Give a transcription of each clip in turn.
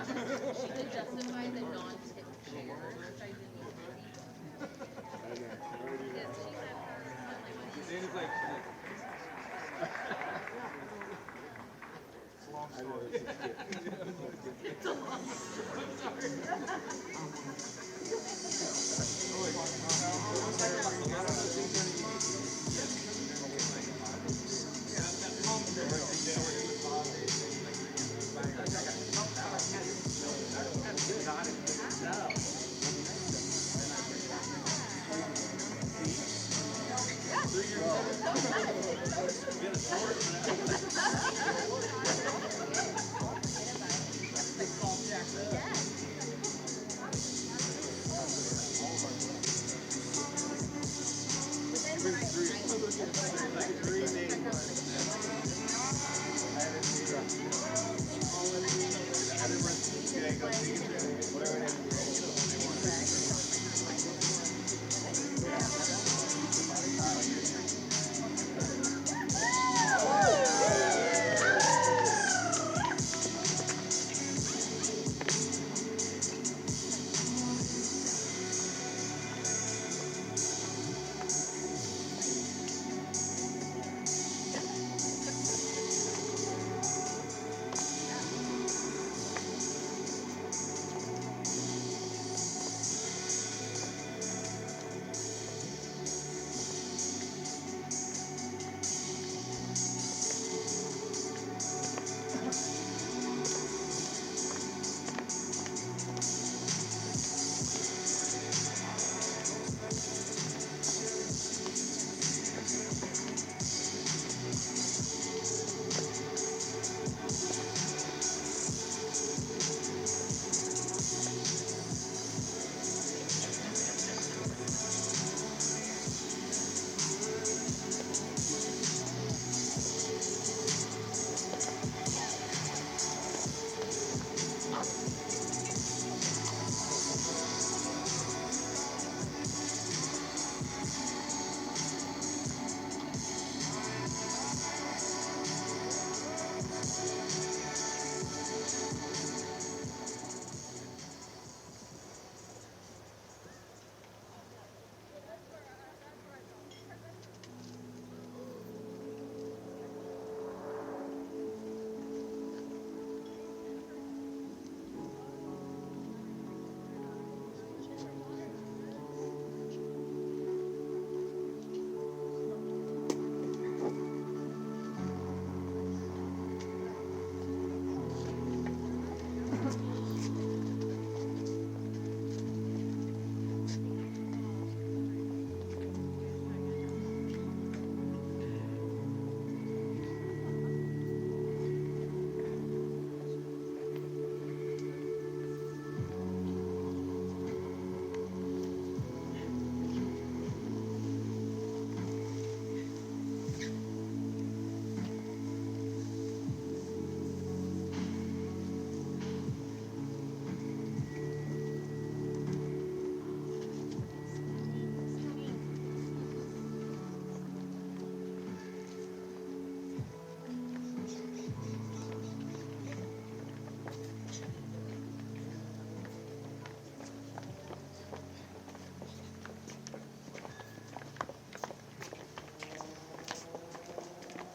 could justify the non-tip shares, which I didn't know. Because she said Dana's like,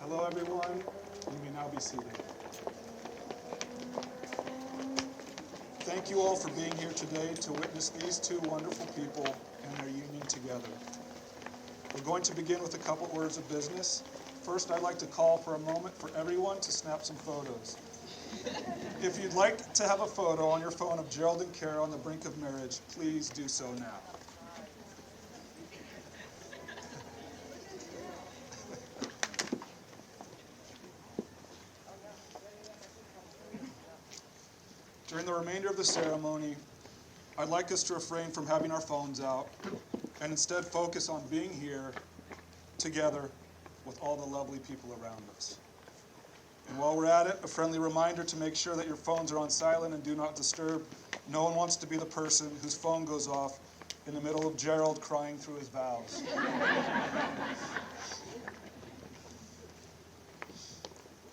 hello, everyone. You may now be seated. Thank you all for being here today to witness these two wonderful people and their union together. We're going to begin with a couple words of business. First, I'd like to call for a moment for everyone to snap some photos. If you'd like to have a photo on your phone of Gerald and Kara on the brink of marriage, please do so now. During the remainder of the ceremony, I'd like us to refrain from having our phones out and instead focus on being here together with all the lovely people around us. And while we're at it, a friendly reminder to make sure that your phones are on silent and do not disturb. No one wants to be the person whose phone goes off in the middle of Gerald crying through his vows.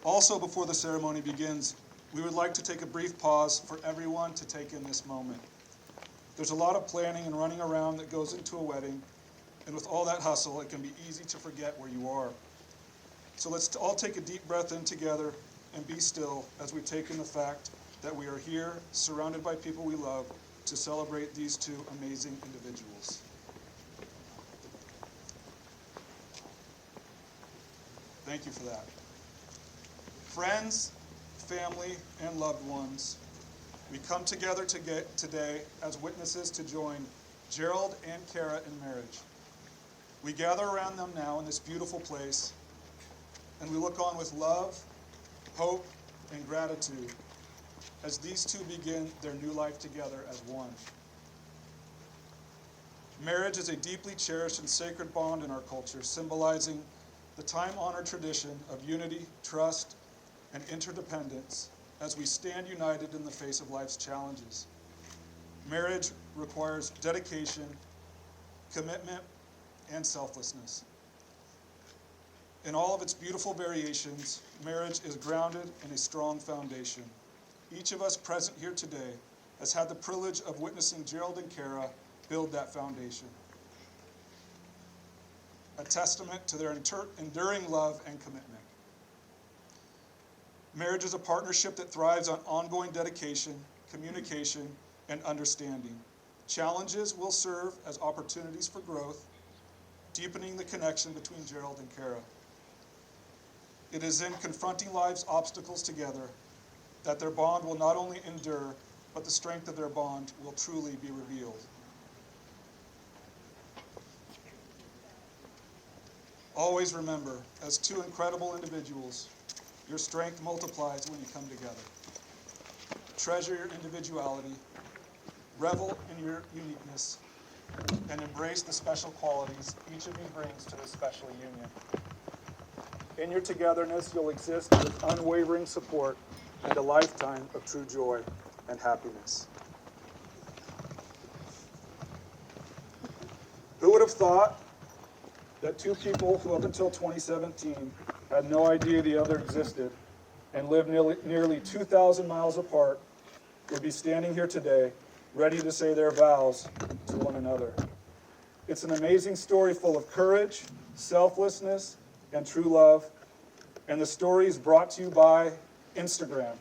Also, before the ceremony begins, we would like to take a brief pause for everyone to take in this moment. There's a lot of planning and running around that goes into a wedding, and with all that hustle, it can be easy to forget where you are. So let's all take a deep breath in together and be still as we take in the fact that we are here, surrounded by people we love, to celebrate these two amazing individuals. Thank you for that. Friends, family, and loved ones, we come together today as witnesses to join Gerald and Kara in marriage. We gather around them now in this beautiful place, and we look on with love, hope, and gratitude as these two begin their new life together as one. Marriage is a deeply cherished and sacred bond in our culture, symbolizing the time-honored tradition of unity, trust, and interdependence as we stand united in the face of life's challenges. Marriage requires dedication, commitment, and selflessness. In all of its beautiful variations, marriage is grounded in a strong foundation. Each of us present here today has had the privilege of witnessing Gerald and Kara build that foundation, a testament to their enduring love and commitment. Marriage is a partnership that thrives on ongoing dedication, communication, and understanding. Challenges will serve as opportunities for growth, deepening the connection between Gerald and Kara. It is in confronting life's obstacles together that their bond will not only endure, but the strength of their bond will truly be revealed. Always remember, as two incredible individuals, your strength multiplies when you come together. Treasure your individuality, revel in your uniqueness, and embrace the special qualities each of you brings to this special union. In your togetherness, you'll exist with unwavering support and a lifetime of true joy and happiness. Who would have thought that two people who up until 2017 had no idea the other existed and lived nearly 2,000 miles apart would be standing here today ready to say their vows to one another? It's an amazing story full of courage, selflessness, and true love, and the story is brought to you by Instagram.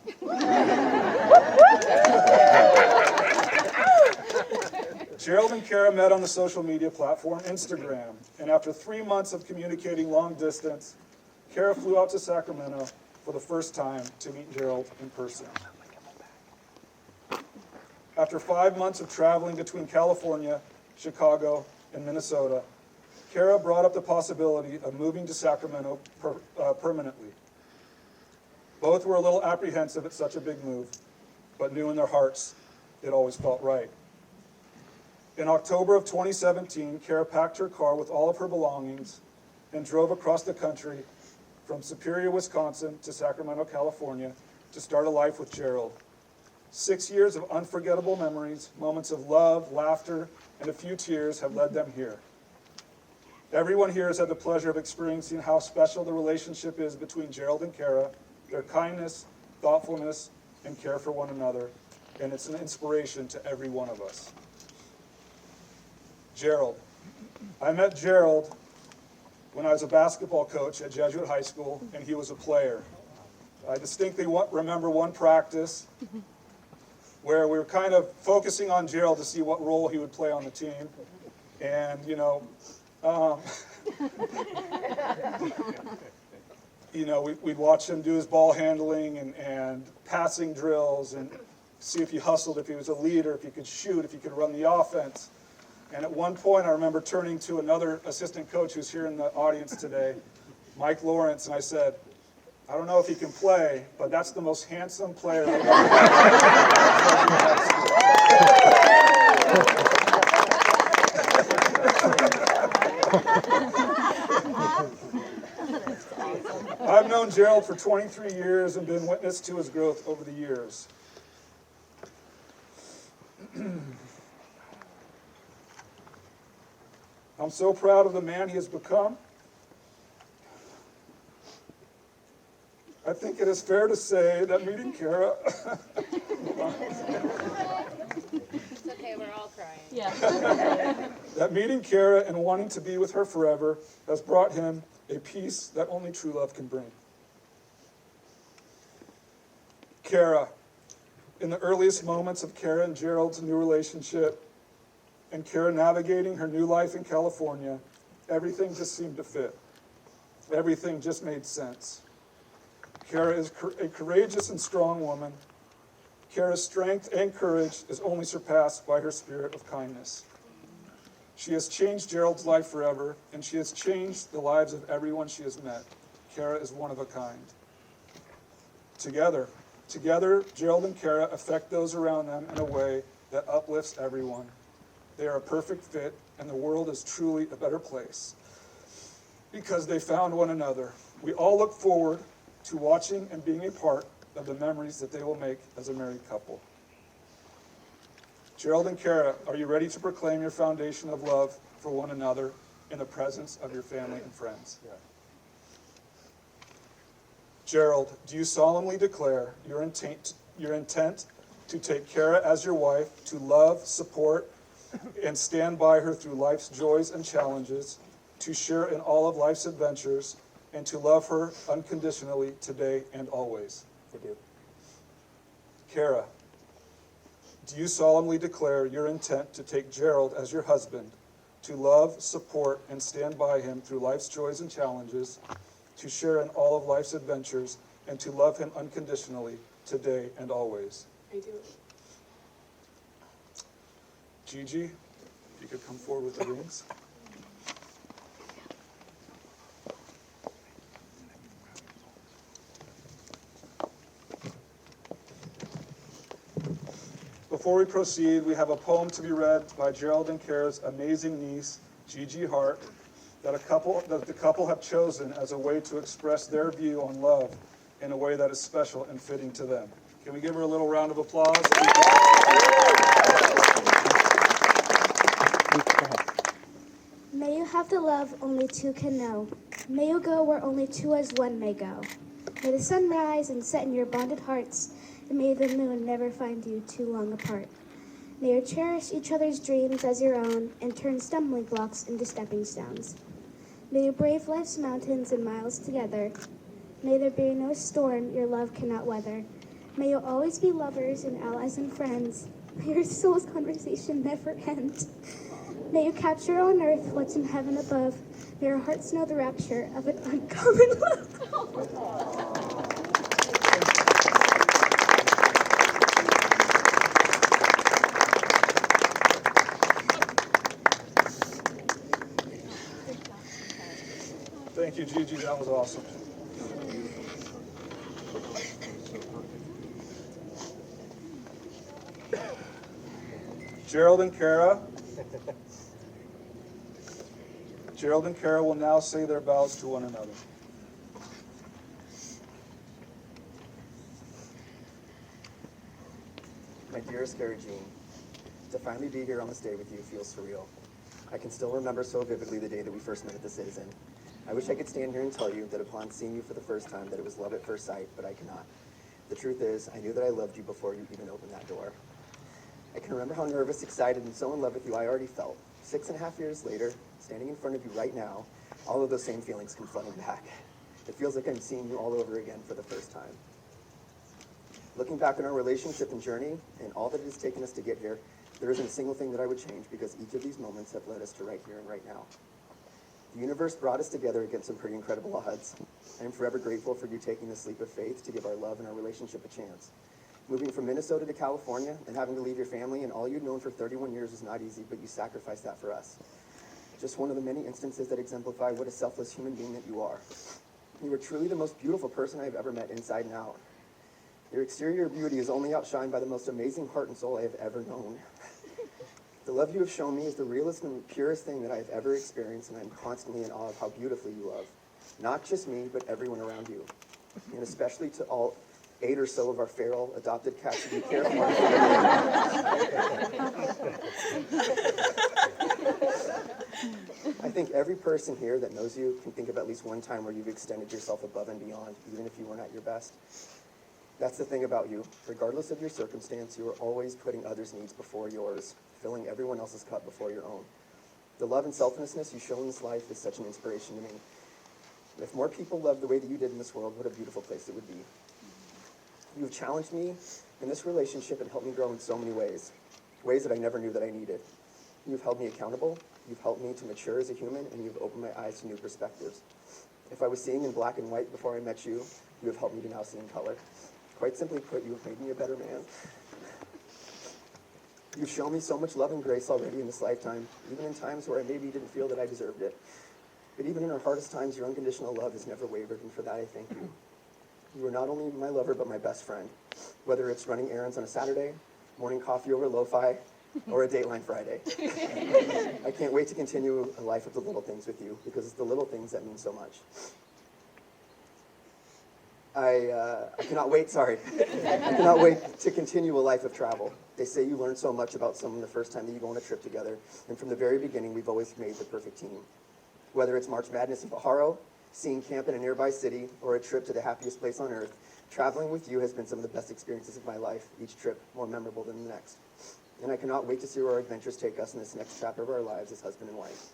Gerald and Kara met on the social media platform Instagram, and after 3 months of communicating long distance, Kara flew out to Sacramento for the first time to meet Gerald in person. After 5 months of traveling between California, Chicago, and Minnesota, Kara brought up the possibility of moving to Sacramento permanently. Both were a little apprehensive at such a big move, but knew in their hearts it always felt right. In October of 2017, Kara packed her car with all of her belongings and drove across the country from Superior, Wisconsin to Sacramento, California to start a life with Gerald. 6 years of unforgettable memories, moments of love, laughter, and a few tears have led them here. Everyone here has had the pleasure of experiencing how special the relationship is between Gerald and Kara, their kindness, thoughtfulness, and care for one another, and it's an inspiration to every one of us. Gerald. I met Gerald when I was a basketball coach at Jesuit High School, and he was a player. I distinctly remember one practice where we were kind of focusing on Gerald to see what role he would play on the team. And, we'd watch him do his ball handling and passing drills and see if he hustled, if he was a leader, if he could shoot, if he could run the offense. And at one point, I remember turning to another assistant coach who's here in the audience today, Mike Lawrence, and I said, I don't know if he can play, but that's the most handsome player they've ever had. I've known Gerald for 23 years and been witness to his growth over the years. I'm so proud of the man he has become. I think it is fair to say that meeting Kara It's okay, we're all crying. Yeah. that meeting Kara and wanting to be with her forever has brought him a peace that only true love can bring. Kara, in the earliest moments of Kara and Gerald's new relationship, and Kara navigating her new life in California, everything just seemed to fit. Everything just made sense. Kara is a courageous and strong woman. Kara's strength and courage is only surpassed by her spirit of kindness. She has changed Gerald's life forever, and she has changed the lives of everyone she has met. Kara is one of a kind. Together, Gerald and Kara affect those around them in a way that uplifts everyone. They are a perfect fit, and the world is truly a better place because they found one another. We all look forward to watching and being a part of the memories that they will make as a married couple. Gerald and Kara, are you ready to proclaim your foundation of love for one another in the presence of your family and friends? Yeah. Gerald, do you solemnly declare your intent to take Kara as your wife, to love, support, and stand by her through life's joys and challenges, to share in all of life's adventures, and to love her unconditionally today and always? I do. Kara, do you solemnly declare your intent to take Gerald as your husband, to love, support, and stand by him through life's joys and challenges, to share in all of life's adventures, and to love him unconditionally today and always? I do. Gigi, if you could come forward with the rings. Before we proceed, we have a poem to be read by Gerald and Kara's amazing niece, Gigi Hart, that the couple have chosen as a way to express their view on love in a way that is special and fitting to them. Can we give her a little round of applause? May you have the love only two can know. May you go where only two as one may go. May the sun rise and set in your bonded hearts, and may the moon never find you too long apart. May you cherish each other's dreams as your own and turn stumbling blocks into stepping stones. May you brave life's mountains and miles together. May there be no storm your love cannot weather. May you always be lovers and allies and friends. May your soul's conversation never end. May you capture on earth what's in heaven above. May your hearts know the rapture of an uncommon love. Thank you, Gigi. That was awesome. Gerald and Kara will now say their vows to one another. My dearest Gary Jean, to finally be here on this day with you feels surreal. I can still remember so vividly the day that we first met at the Citizen. I wish I could stand here and tell you that upon seeing you for the first time that it was love at first sight, but I cannot. The truth is, I knew that I loved you before you even opened that door. I can remember how nervous, excited, and so in love with you I already felt. 6.5 years later, standing in front of you right now, all of those same feelings come flooding back. It feels like I'm seeing you all over again for the first time. Looking back on our relationship and journey, and all that it has taken us to get here, there isn't a single thing that I would change because each of these moments have led us to right here and right now. The universe brought us together against some pretty incredible odds. I am forever grateful for you taking this leap of faith to give our love and our relationship a chance. Moving from Minnesota to California and having to leave your family and all you'd known for 31 years is not easy, but you sacrificed that for us. Just one of the many instances that exemplify what a selfless human being that you are. You are truly the most beautiful person I have ever met inside and out. Your exterior beauty is only outshined by the most amazing heart and soul I have ever known. The love you have shown me is the realest and purest thing that I have ever experienced, and I'm constantly in awe of how beautifully you love. Not just me, but everyone around you. And especially to all 8 or so of our feral adopted cats that you care for. I think every person here that knows you can think of at least one time where you've extended yourself above and beyond, even if you weren't at your best. That's the thing about you. Regardless of your circumstance, you are always putting others' needs before yours, filling everyone else's cup before your own. The love and selflessness you show in this life is such an inspiration to me. If more people loved the way that you did in this world, what a beautiful place it would be. You've challenged me in this relationship and helped me grow in so many ways that I never knew that I needed. You've held me accountable, you've helped me to mature as a human, and you've opened my eyes to new perspectives. If I was seeing in black and white before I met you, you have helped me to now see in color. Quite simply put, you have made me a better man. You've shown me so much love and grace already in this lifetime, even in times where I maybe didn't feel that I deserved it. But even in our hardest times, your unconditional love has never wavered, and for that I thank you. You are not only my lover, but my best friend. Whether it's running errands on a Saturday, morning coffee over lo-fi, or a Dateline Friday. I can't wait to continue a life of the little things with you, because it's the little things that mean so much. I cannot wait to continue a life of travel. They say you learn so much about someone the first time that you go on a trip together, and from the very beginning, we've always made the perfect team. Whether it's March Madness in Pajaro, seeing camp in a nearby city, or a trip to the happiest place on earth, traveling with you has been some of the best experiences of my life, each trip more memorable than the next. And I cannot wait to see where our adventures take us in this next chapter of our lives as husband and wife.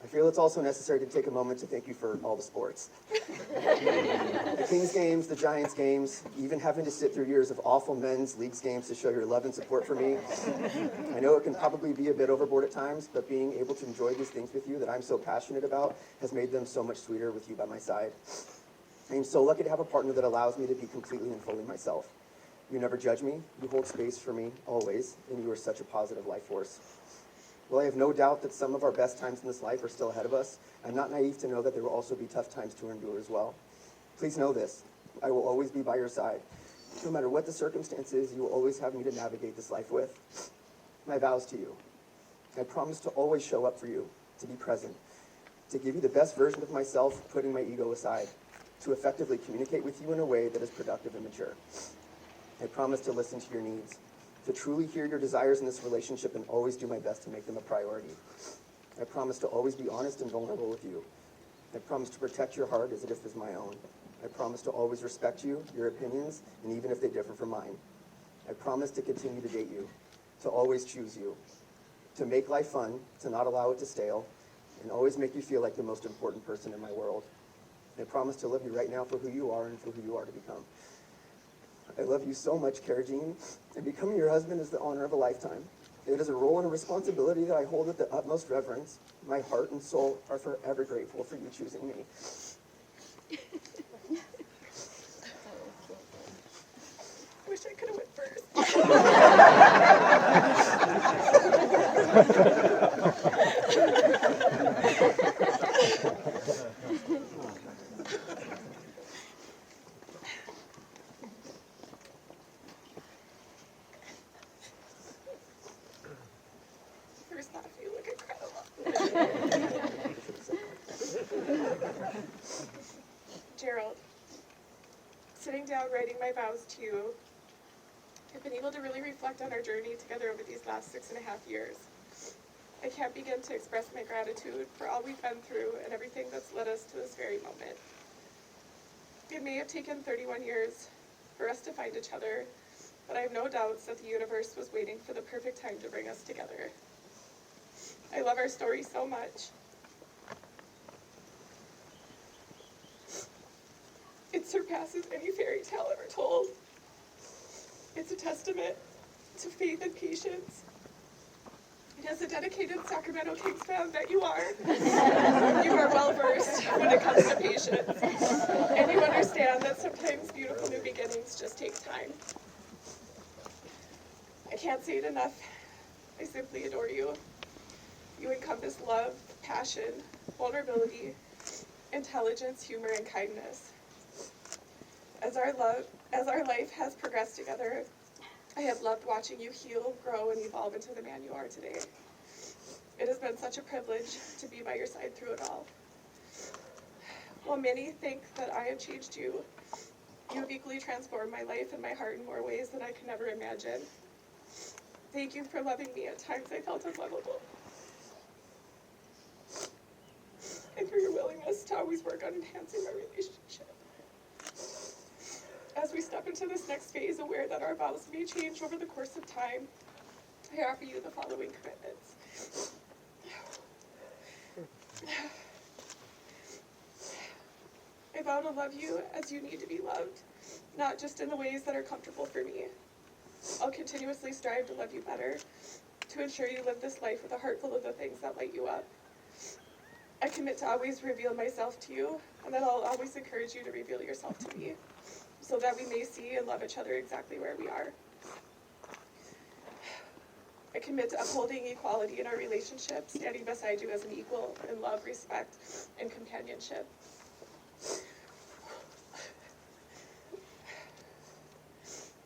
I feel it's also necessary to take a moment to thank you for all the sports. The Kings games, the Giants games, even having to sit through years of awful men's leagues games to show your love and support for me. I know it can probably be a bit overboard at times, but being able to enjoy these things with you that I'm so passionate about has made them so much sweeter with you by my side. I am so lucky to have a partner that allows me to be completely and fully myself. You never judge me, you hold space for me, always, and you are such a positive life force. While I have no doubt that some of our best times in this life are still ahead of us, I'm not naive to know that there will also be tough times to endure as well. Please know this, I will always be by your side. No matter what the circumstances, you will always have me to navigate this life with. My vows to you. I promise to always show up for you, to be present, to give you the best version of myself, putting my ego aside, to effectively communicate with you in a way that is productive and mature. I promise to listen to your needs, to truly hear your desires in this relationship and always do my best to make them a priority. I promise to always be honest and vulnerable with you. I promise to protect your heart as if it is my own. I promise to always respect you, your opinions, and even if they differ from mine. I promise to continue to date you, to always choose you, to make life fun, to not allow it to stale, and always make you feel like the most important person in my world. I promise to love you right now for who you are and for who you are to become. I love you so much, Cara Jean, and becoming your husband is the honor of a lifetime. It is a role and a responsibility that I hold with the utmost reverence. My heart and soul are forever grateful for you choosing me. Wish I could have went first off, you look incredible. Gerald, sitting down writing my vows to you, I've been able to really reflect on our journey together over these last 6.5 years. I can't begin to express my gratitude for all we've been through and everything that's led us to this very moment. It may have taken 31 years for us to find each other, but I have no doubts that the universe was waiting for the perfect time to bring us together. I love our story so much. It surpasses any fairy tale ever told. It's a testament to faith and patience. And as a dedicated Sacramento Kings fan that you are well versed when it comes to patience. And you understand that sometimes beautiful new beginnings just take time. I can't say it enough. I simply adore you. You encompass love, passion, vulnerability, intelligence, humor, and kindness. As our life has progressed together, I have loved watching you heal, grow, and evolve into the man you are today. It has been such a privilege to be by your side through it all. While many think that I have changed you, you have equally transformed my life and my heart in more ways than I could never imagine. Thank you for loving me at times I felt unlovable. and for your willingness to always work on enhancing our relationship. As we step into this next phase, aware that our vows may change over the course of time, I offer you the following commitments. I vow to love you as you need to be loved, not just in the ways that are comfortable for me. I'll continuously strive to love you better, to ensure you live this life with a heart full of the things that light you up. I commit to always reveal myself to you, and that I'll always encourage you to reveal yourself to me, so that we may see and love each other exactly where we are. I commit to upholding equality in our relationship, standing beside you as an equal in love, respect, and companionship.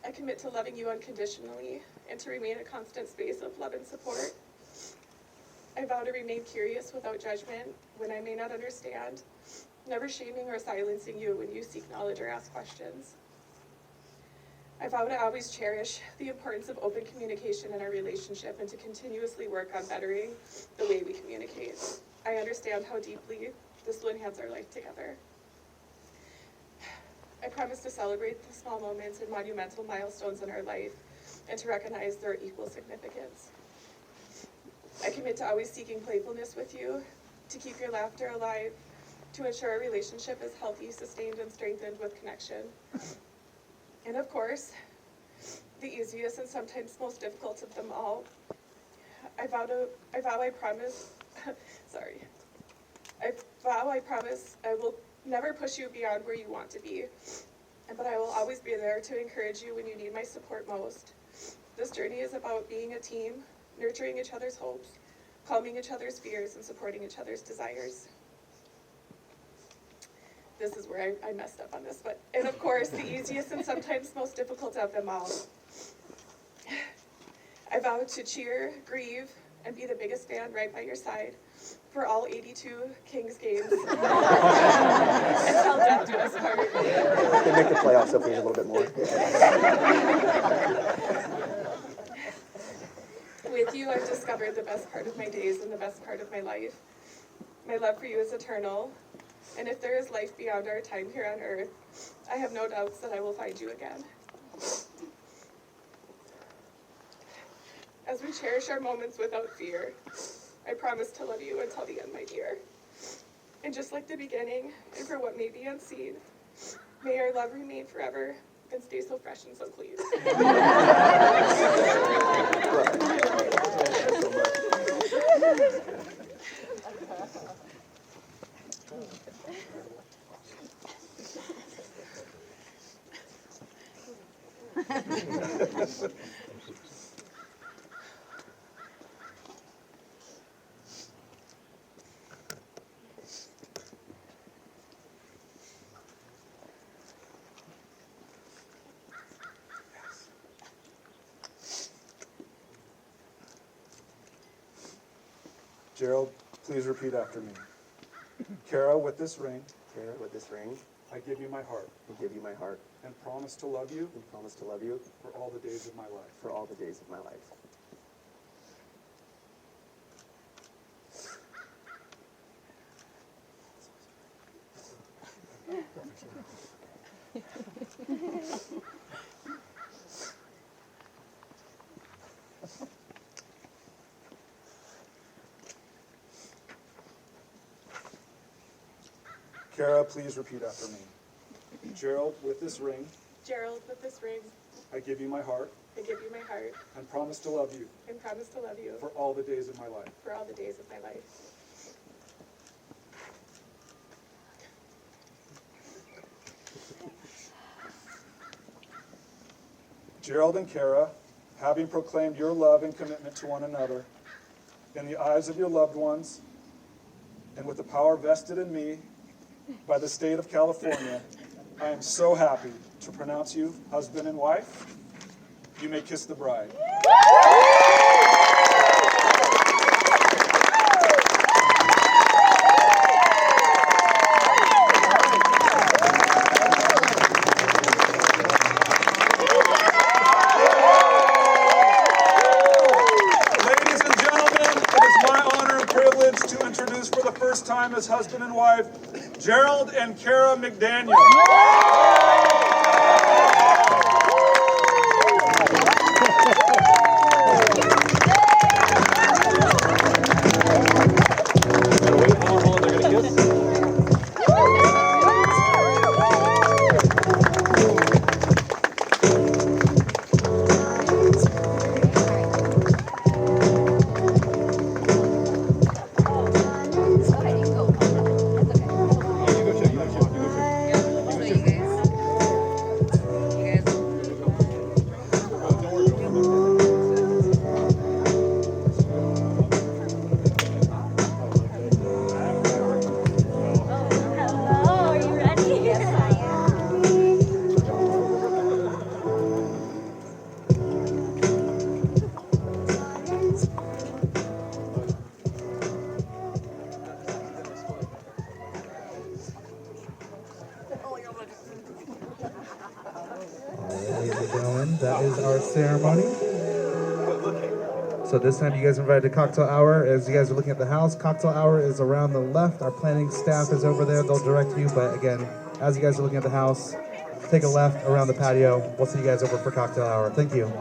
I commit to loving you unconditionally and to remain a constant space of love and support. I vow to remain curious without judgment when I may not understand, never shaming or silencing you when you seek knowledge or ask questions. I vow to always cherish the importance of open communication in our relationship and to continuously work on bettering the way we communicate. I understand how deeply this will enhance our life together. I promise to celebrate the small moments and monumental milestones in our life and to recognize their equal significance. I commit to always seeking playfulness with you, to keep your laughter alive, to ensure our relationship is healthy, sustained, and strengthened with connection. And of course, the easiest and sometimes most difficult of them all, I promise I will never push you beyond where you want to be, but I will always be there to encourage you when you need my support most. This journey is about being a team, nurturing each other's hopes, calming each other's fears, and supporting each other's desires. This is where I messed up on this, and of course, the easiest and sometimes most difficult of them all. I vow to cheer, grieve, and be the biggest fan right by your side for all 82 Kings games until death do us part. They make the playoffs hopefully a little bit more. With you, I've discovered the best part of my days and the best part of my life. My love for you is eternal, and if there is life beyond our time here on earth, I have no doubts that I will find you again. As we cherish our moments without fear, I promise to love you until the end, my dear. And just like the beginning, and for what may be unseen, may our love remain forever and stay so fresh and so clean. Gerald, please repeat after me. Kara, with this ring, Kara, with this ring, I give you my heart I give you my heart and promise to love you and promise to love you for all the days of my life. for all the days of my life. Kara, please repeat after me. Gerald, with this ring, Gerald, with this ring, I give you my heart I give you my heart and promise to love you and promise to love you for all the days of my life. for all the days of my life. Gerald and Kara, having proclaimed your love and commitment to one another in the eyes of your loved ones and with the power vested in me by the state of California, I am so happy to pronounce you husband and wife. You may kiss the bride. Ladies and gentlemen, it is my honor and privilege to introduce for the first first time as husband and wife, Gerald and Kara McDaniel. Ladies and gentlemen, that is our ceremony. So this time you guys are invited to cocktail hour. As you guys are looking at the house, cocktail hour is around the left. Our planning staff is over there. They'll direct you. But again, as you guys are looking at the house, take a left around the patio. We'll see you guys over for cocktail hour. Thank you.